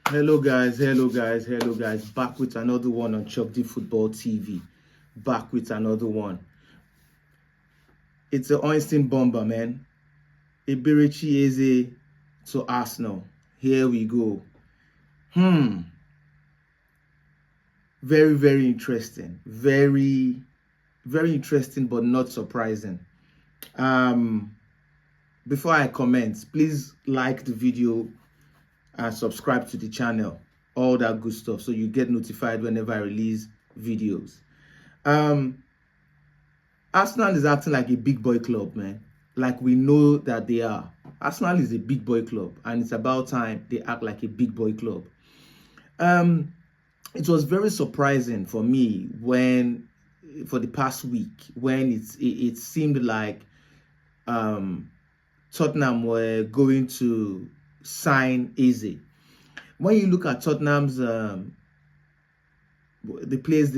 Hello guys, back with another one on Chuck D Football TV. Back with another one. It's an Einstein bomber, man. Eberechi Eze to Arsenal. Here we go. Very interesting. Very interesting, but not surprising. Before I comment, please like the video and subscribe to the channel, all that good stuff, so you get notified whenever I release videos. Arsenal is acting like a big boy club, man. Like we know that they are. Arsenal is a big boy club, and it's about time they act like a big boy club. It was very surprising for me for the past week, when it seemed like Tottenham were going to sign Eze. When you look at Tottenham's the players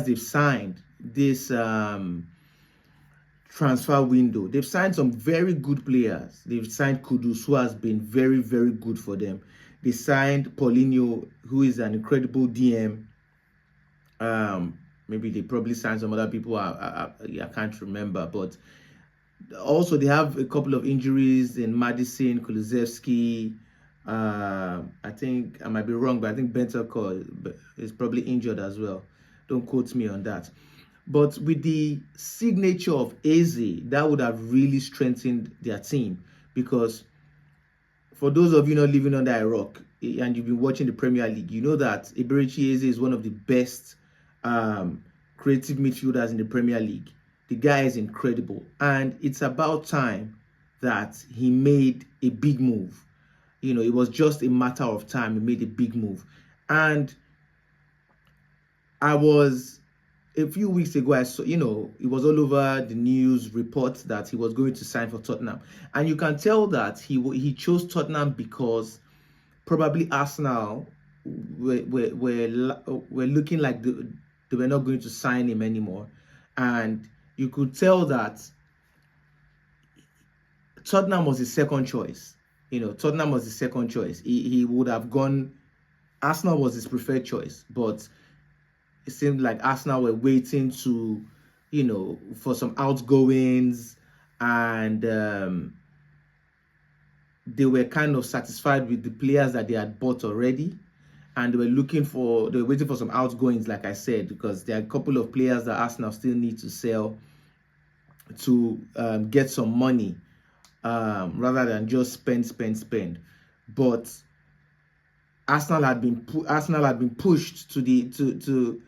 they've signed this transfer window, they've signed some very good players. They've signed Kudus, who has been very good for them. They signed Paulinho, who is an incredible DM. Maybe they probably signed some other people. I can't remember, but also they have a couple of injuries in Madison, Kulusevski. I think I might be wrong, but I think Bentancur is probably injured as well. Don't quote me on that. But with the signature of Eze, that would have really strengthened their team, because for those of you not living under a rock and you've been watching the Premier League, you know that Eberechi Eze is one of the best creative midfielders in the Premier League. The guy is incredible, and it's about time that he made a big move. You know, it was just a matter of time he made a big move. And a few weeks ago, I saw, it was all over the news reports that he was going to sign for Tottenham. And you can tell that he chose Tottenham because probably Arsenal were looking like they were not going to sign him anymore. And you could tell that Tottenham was his second choice. Tottenham was his second choice. He would have gone, Arsenal was his preferred choice, but it seemed like Arsenal were waiting to, for some outgoings, and they were kind of satisfied with the players that they had bought already, and they were waiting for some outgoings, like I said, because there are a couple of players that Arsenal still need to sell to get some money, rather than just spend. But Arsenal had been pushed to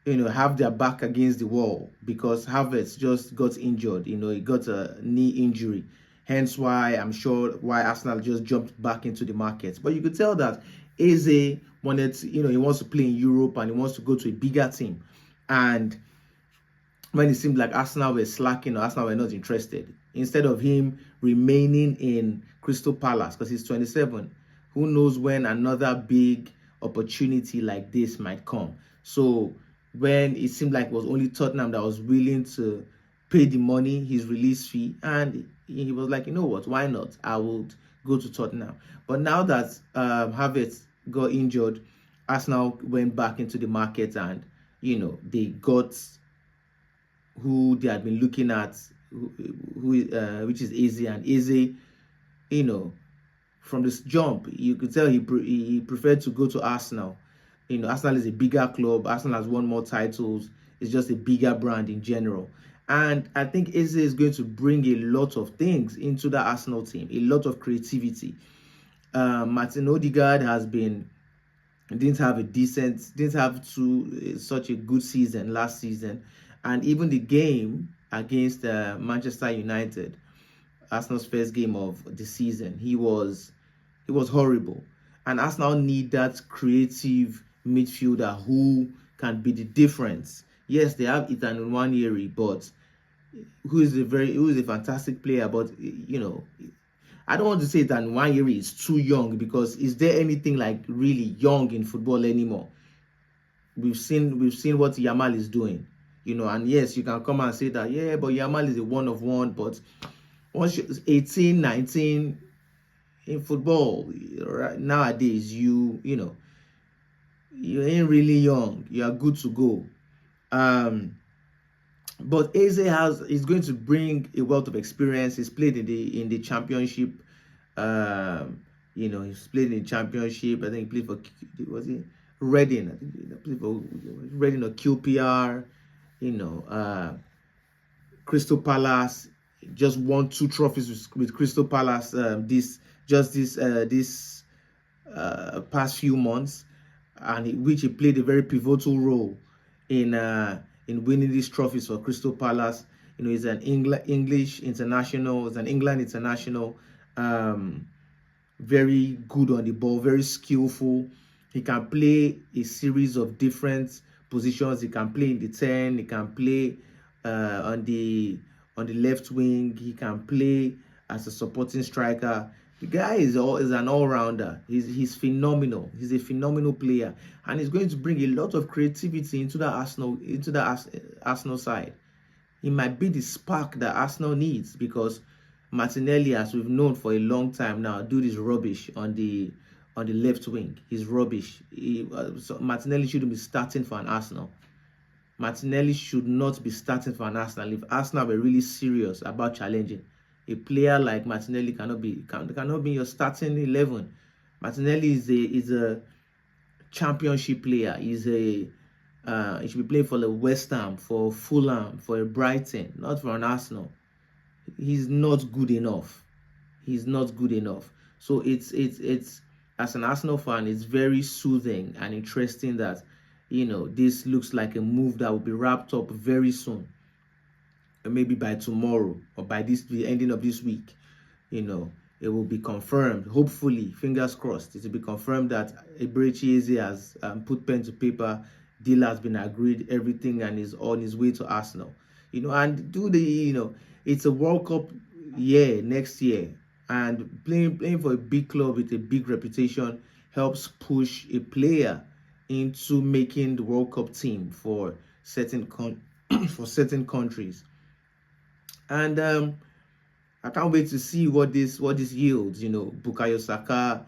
have their back against the wall, because Havertz just got injured. He got a knee injury, hence why Arsenal just jumped back into the market. But you could tell that Eze wanted to, he wants to play in Europe and he wants to go to a bigger team. And when it seemed like Arsenal were slacking, or Arsenal were not interested, instead of him remaining in Crystal Palace, because he's 27, who knows when another big opportunity like this might come. So when it seemed like it was only Tottenham that was willing to pay the money, his release fee, and he was like, you know what, why not? I would go to Tottenham. But now that Havertz got injured, Arsenal went back into the market, and they got who they had been looking at, which is Eze. And Eze, from this jump, you could tell he preferred to go to Arsenal. Arsenal is a bigger club. Arsenal has won more titles. It's just a bigger brand in general. And I think Eze is going to bring a lot of things into the Arsenal team, a lot of creativity. Martin Odegaard didn't have such a good season last season. And even the game against Manchester United, Arsenal's first game of the season, he was horrible. And Arsenal need that creative midfielder who can be the difference. Yes, they have Ethan Nwaneri, but who is a fantastic player. But I don't want to say that Nwaneri is too young, because is there anything like really young in football anymore? We've seen what Yamal is doing. And yes, you can come and say that, yeah, but Yamal is a one of one. But once you're 18, 19, in football right nowadays, you know, you ain't really young. You are good to go. But Eze is going to bring a wealth of experience. He's played in the championship. You know, he's played in the championship. I think he played for, was it Reading? I think he played for Reading or QPR. You know, Crystal Palace just won 2 trophies with Crystal Palace this past few months, and which he played a very pivotal role in winning these trophies for Crystal Palace. You know, he's an English international. He's an England international. Very good on the ball, very skillful. He can play a series of different positions. He can play in the 10. He can play on the left wing. He can play as a supporting striker. The guy is an all-rounder. He's phenomenal. He's a phenomenal player, and he's going to bring a lot of creativity into the Arsenal side. He might be the spark that Arsenal needs, because Martinelli, as we've known for a long time now, dude is rubbish on the left wing. He's rubbish. So Martinelli shouldn't be starting for an Arsenal. Martinelli should not be starting for an Arsenal. If Arsenal were really serious about challenging, a player like Martinelli cannot be your starting 11. Martinelli is a championship player. He should be playing for the West Ham, for Fulham, for a Brighton, not for an Arsenal. He's not good enough. He's not good enough. So it's as an Arsenal fan, it's very soothing and interesting that, you know, this looks like a move that will be wrapped up very soon, maybe by tomorrow or by the ending of this week. You know, it will be confirmed. Hopefully, fingers crossed, it will be confirmed that Eberechi Eze has put pen to paper. Deal has been agreed, everything, and is on his way to Arsenal. You know, and it's a World Cup year next year, and playing for a big club with a big reputation helps push a player into making the World Cup team for certain countries. And I can't wait to see what this yields. You know, Bukayo Saka,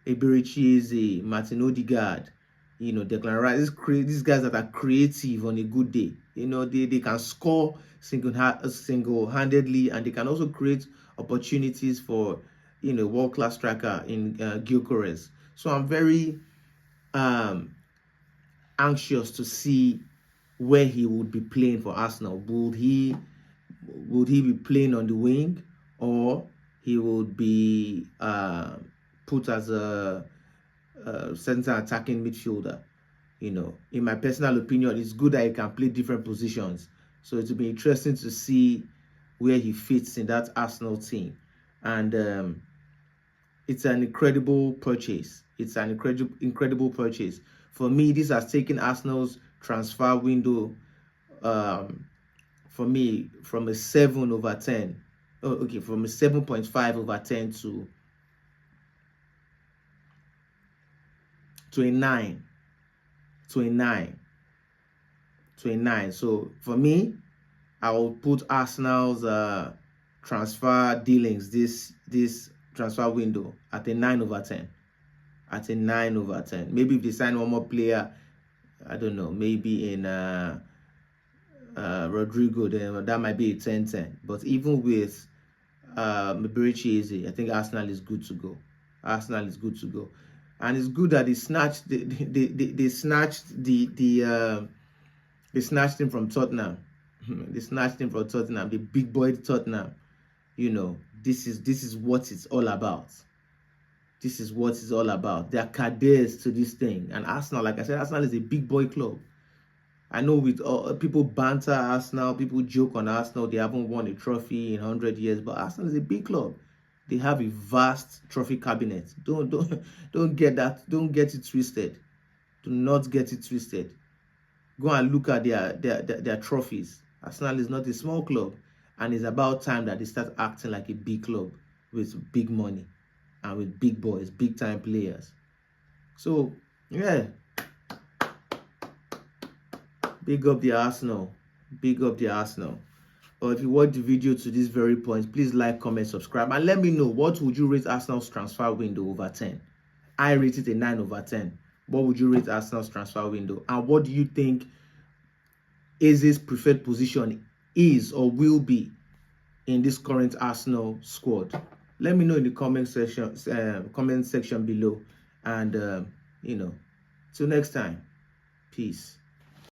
Eberechi Eze, Martin Odegaard, you know, Declan Rice. These guys that are creative on a good day. You know, they can score single-handedly, and they can also create opportunities for, you know, world-class striker in Gyökeres. So I'm very anxious to see where he would be playing for Arsenal. Would he be playing on the wing, or he would be put as a center attacking midfielder? You know, in my personal opinion, it's good that he can play different positions. So it will be interesting to see where he fits in that Arsenal team. And it's an incredible purchase. It's an incredible purchase. For me, this has taken Arsenal's transfer window, for me, from a 7/10. Oh, okay, from a 7.5/10 to a 9. To a 9. So for me, I will put Arsenal's transfer dealings this transfer window at a 9/10. At a 9/10. Maybe if they sign one more player, I don't know, maybe in Rodrigo, then that might be a 10/10. But even with Eberechi Eze, I think Arsenal is good to go. Arsenal is good to go. And it's good that they snatched they snatched him from Tottenham. They snatched him from Tottenham, the big boy Tottenham. You know, this is what it's all about. This is what it's all about. They are cadets to this thing. And Arsenal, like I said, Arsenal is a big boy club. I know with people banter Arsenal, people joke on Arsenal, they haven't won a trophy in 100 years, but Arsenal is a big club. They have a vast trophy cabinet. Don't get that. Don't get it twisted. Do not get it twisted. Go and look at their trophies. Arsenal is not a small club, and it's about time that they start acting like a big club with big money and with big boys, big time players. So yeah, big up the Arsenal. Big up the Arsenal. or if you watch the video to this very point, please like, comment, subscribe, and let me know, what would you rate Arsenal's transfer window over 10? I rate it a 9 over 10. What would you rate Arsenal's transfer window? And what do you think Eze's preferred position is or will be in this current Arsenal squad? Let me know in the comment section below. And till next time, peace.